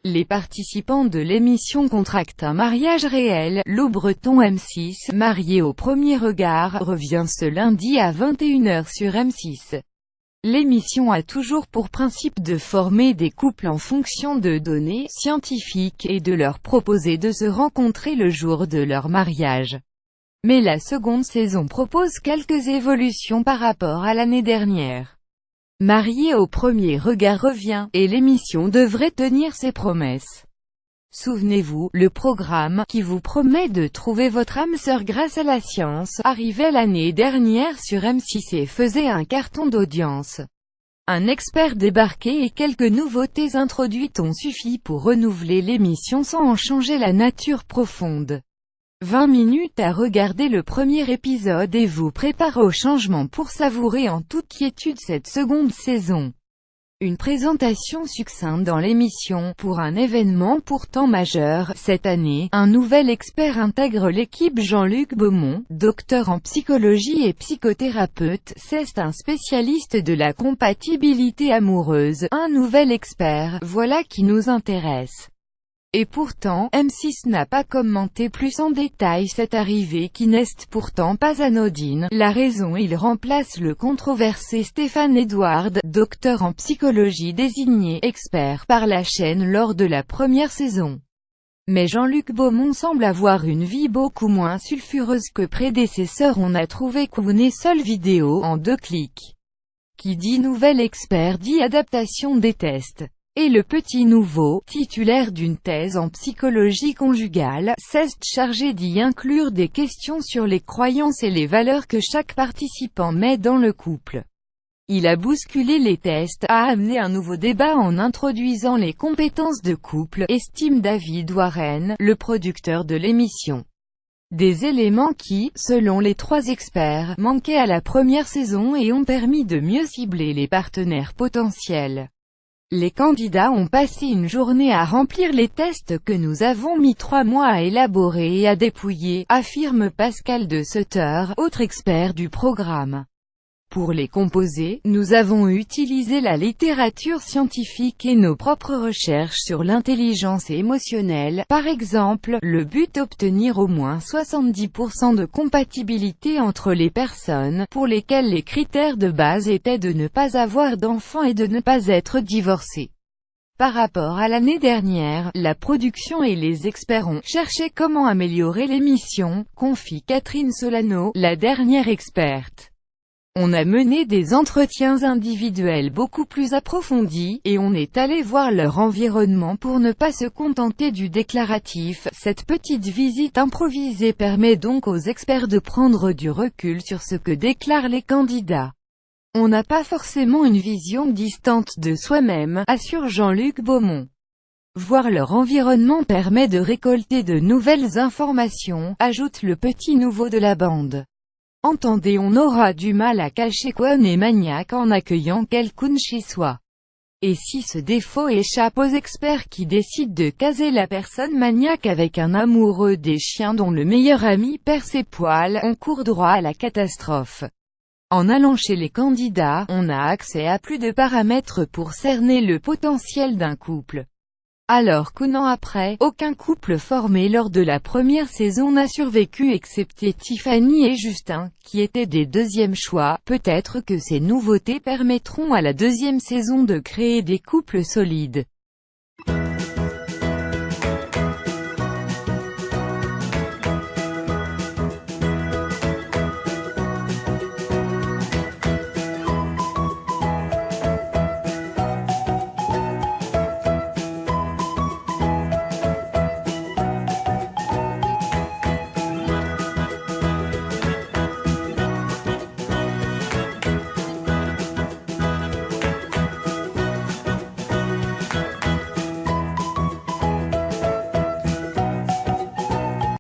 Les participants de l'émission contractent un mariage réel. Lou Breton M6, marié au premier regard, revient ce lundi à 21h sur M6. L'émission a toujours pour principe de former des couples en fonction de données scientifiques et de leur proposer de se rencontrer le jour de leur mariage. Mais la seconde saison propose quelques évolutions par rapport à l'année dernière. Marié au premier regard revient, et l'émission devrait tenir ses promesses. Souvenez-vous, le programme, qui vous promet de trouver votre âme sœur grâce à la science, arrivait l'année dernière sur M6 et faisait un carton d'audience. Un expert débarqué et quelques nouveautés introduites ont suffi pour renouveler l'émission sans en changer la nature profonde. 20 minutes à regarder le premier épisode et vous préparer au changement pour savourer en toute quiétude cette seconde saison. Une présentation succincte dans l'émission. Pour un événement pourtant majeur, cette année, un nouvel expert intègre l'équipe. Jean-Luc Beaumont, docteur en psychologie et psychothérapeute, c'est un spécialiste de la compatibilité amoureuse. Un nouvel expert, voilà qui nous intéresse. Et pourtant, M6 n'a pas commenté plus en détail cette arrivée qui n'est pourtant pas anodine. La raison: il remplace le controversé Stéphane Edouard, docteur en psychologie désigné expert par la chaîne lors de la première saison. Mais Jean-Luc Beaumont semble avoir une vie beaucoup moins sulfureuse que prédécesseur. On a trouvé qu'une seule vidéo, en 2 clics. Qui dit nouvel expert dit adaptation des tests. Et le petit nouveau, titulaire d'une thèse en psychologie conjugale, s'est chargé d'y inclure des questions sur les croyances et les valeurs que chaque participant met dans le couple. Il a bousculé les tests, a amené un nouveau débat en introduisant les compétences de couple, estime David Warren, le producteur de l'émission. Des éléments qui, selon les 3 experts, manquaient à la première saison et ont permis de mieux cibler les partenaires potentiels. Les candidats ont passé une journée à remplir les tests que nous avons mis 3 mois à élaborer et à dépouiller, affirme Pascal de Sutter, autre expert du programme. Pour les composer, nous avons utilisé la littérature scientifique et nos propres recherches sur l'intelligence émotionnelle. Par exemple, le but: obtenir au moins 70% de compatibilité entre les personnes, pour lesquelles les critères de base étaient de ne pas avoir d'enfants et de ne pas être divorcés. Par rapport à l'année dernière, la production et les experts ont cherché comment améliorer l'émission, confie Catherine Solano, la dernière experte. On a mené des entretiens individuels beaucoup plus approfondis, et on est allé voir leur environnement pour ne pas se contenter du déclaratif. Cette petite visite improvisée permet donc aux experts de prendre du recul sur ce que déclarent les candidats. On n'a pas forcément une vision distante de soi-même, assure Jean-Luc Beaumont. Voir leur environnement permet de récolter de nouvelles informations, ajoute le petit nouveau de la bande. Entendez, on aura du mal à cacher qu'on est maniaque en accueillant quelqu'un chez soi. Et si ce défaut échappe aux experts qui décident de caser la personne maniaque avec un amoureux des chiens dont le meilleur ami perd ses poils, on court droit à la catastrophe. En allant chez les candidats, on a accès à plus de paramètres pour cerner le potentiel d'un couple. Alors qu'un an après, aucun couple formé lors de la première saison n'a survécu excepté Tiffany et Justin, qui étaient des 2e choix. Peut-être que ces nouveautés permettront à la 2e saison de créer des couples solides.